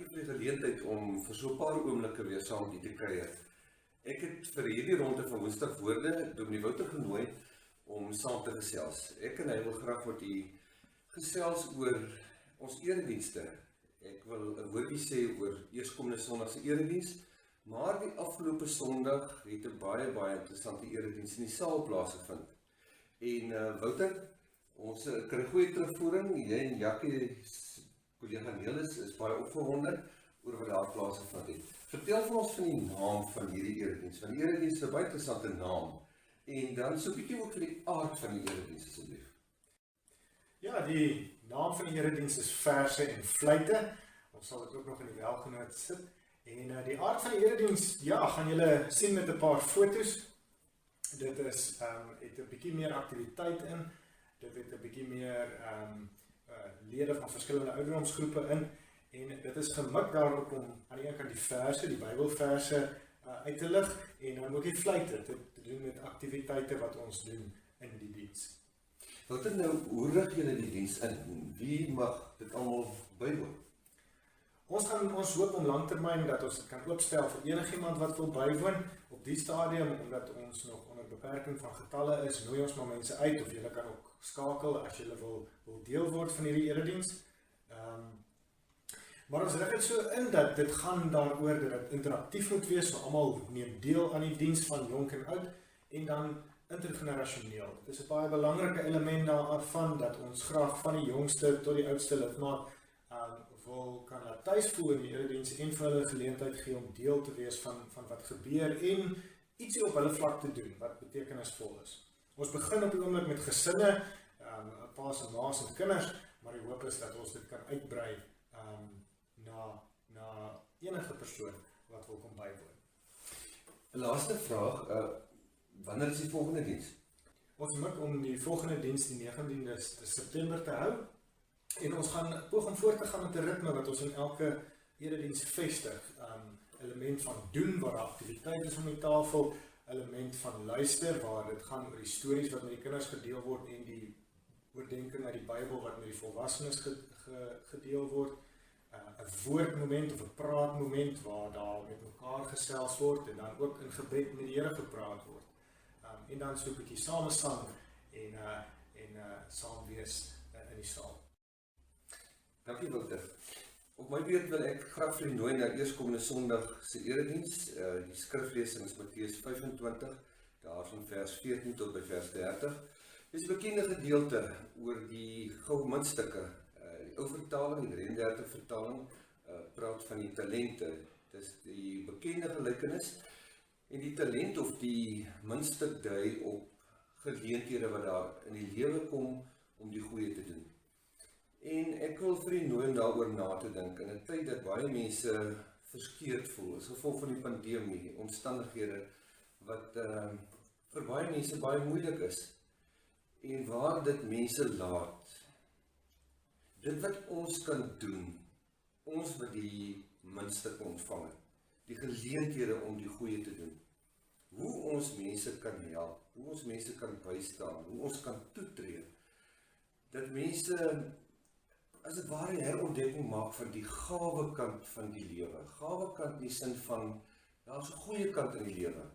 Dankie vir die geleentheid om vir so 'n paar oomblikke weer saam met u te kuier. Ek het vir hierdie ronde van Woensdag Woorde Dominee Wouter genooi om saam te gesels. Ek en hy wil graag met u gesels oor ons eredienste. Ek wil 'n woordjie sê oor eerskomende Sondag se erediens, maar die afgelope Sondag het 'n baie interessante erediens in die saal plaasgevind. En Wouter, ons kry goeie terugvoering. Jy en Jackie, kollega Nelis, is baie opgewonde oor wat daar plaasgevind het. Vertel vir ons van die naam van hierdie erediens. Van die erediens is 'n baie interessante naam. En dan so 'n bietjie ook vir die aard van die erediens asseblief. Ja, die naam van die erediens is Verse en Fluite. Ons sal dit ook nog in die welgenoot sit. En die aard van die erediens, ja, gaan julle sien met 'n paar foto's. Dit is het 'n bietjie meer aktiwiteit in. Dit het 'n bietjie meer lede van verskillende ouderdomsgroepe in. En dit is gemik daarop om aan die een kant die verse, die Bybelverse uit te lig en dan ook die fluite te doen met aktiwiteite wat ons doen in die diens. Wouter, nou, hoe rig julle die diens in? Wie mag dit almal bywoon? Ons hoop om langtermyn dat ons dit kan oopstel vir enigiemand wat wil bywoon. Op die stadium, omdat ons nog onder beperking van getalle is, nooi ons maar mense uit, of julle kan ook skakel as julle wil deel word van hierdie erediens. Maar ons rig dit so in dat dit gaan daaroor dat dit interaktief moet wees, so almal neem deel aan die diens van jonk en oud, en dan intergenerasioneel. Dit is 'n baie belangrike element daarvan dat ons graag van die jongste tot die oudste lidmaat wil kan laat tuis voel in die erediens en vir hulle geleentheid gee om deel te wees van wat gebeur en ietsie op hulle vlak te doen wat betekenisvol is. Ons begin op die oomblik met gesinne, paas en ma's en kinders, maar die hoop is dat ons dit kan uitbrei na enige persoon wat wil kom bywoon. 'n Laaste vraag, wanneer is die volgende diens? Ons mik om die volgende diens die 19de September te hou. En ons gaan poog om voort te gaan met 'n ritme wat ons in elke erediens vestig. Element van doen, waar daar aktiwiteit is om die tafel, element van luister, waar dit gaan oor die stories wat met die kinders gedeel word en die oordenking uit die Bybel wat met die volwassenes gedeel word. 'n woordmoment of 'n praatmoment waar daar met mekaar gesels word en dan ook in gebed met die Here gepraat word. En dan so 'n bietjie samesang en saam wees in die saal. Dankie Wouter. Op my beurt wil ek graag vir u nooi na eerskomende Sondag se erediens. Die skriflesing is Matteus 25, daarvan vers 14 tot by vers 30. Dit is 'n bekende gedeelte oor die goue muntstukke. Die ou vertaling, die 33 vertaling, praat van die talente. Dit is die bekende gelykenis. En die talent of die muntstuk dui op geleenthede wat daar in die lewe kom om die goeie te doen. En ek wil vir u nooi om daaroor na te dink in 'n tyd dat baie mense verskeurd voel as gevolg van die pandemie, omstandighede wat vir baie mense baie moeilik is. En waar dit mense laat, dit wat ons kan doen, ons wat die muntstukke ontvang het, die geleenthede om die goeie te doen, hoe ons mense kan help, hoe ons mense kan bystaan, hoe ons kan toetree, dat mense as dit ware herontdekking maak van die gawe kant van die lewe. Gawe kant in die sin van, daar's 'n goeie kant in die lewe.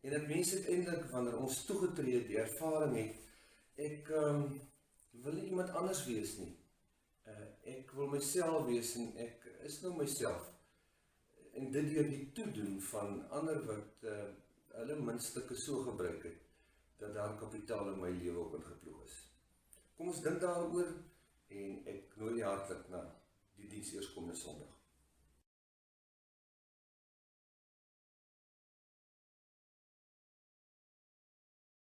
En dat mense uiteindelik, wanneer ons toegetree het, die ervaring het, ek wil nie iemand anders wees nie. Ek wil myself wees en ek is nou myself. En dit deur die toedoen van ander wat hulle muntstukke so gebruik het, dat daar kapitaal in my lewe op ingeploeg is. Kom ons dink daaroor. En ek nooi u hartlik na die diens eerskomende Sondag.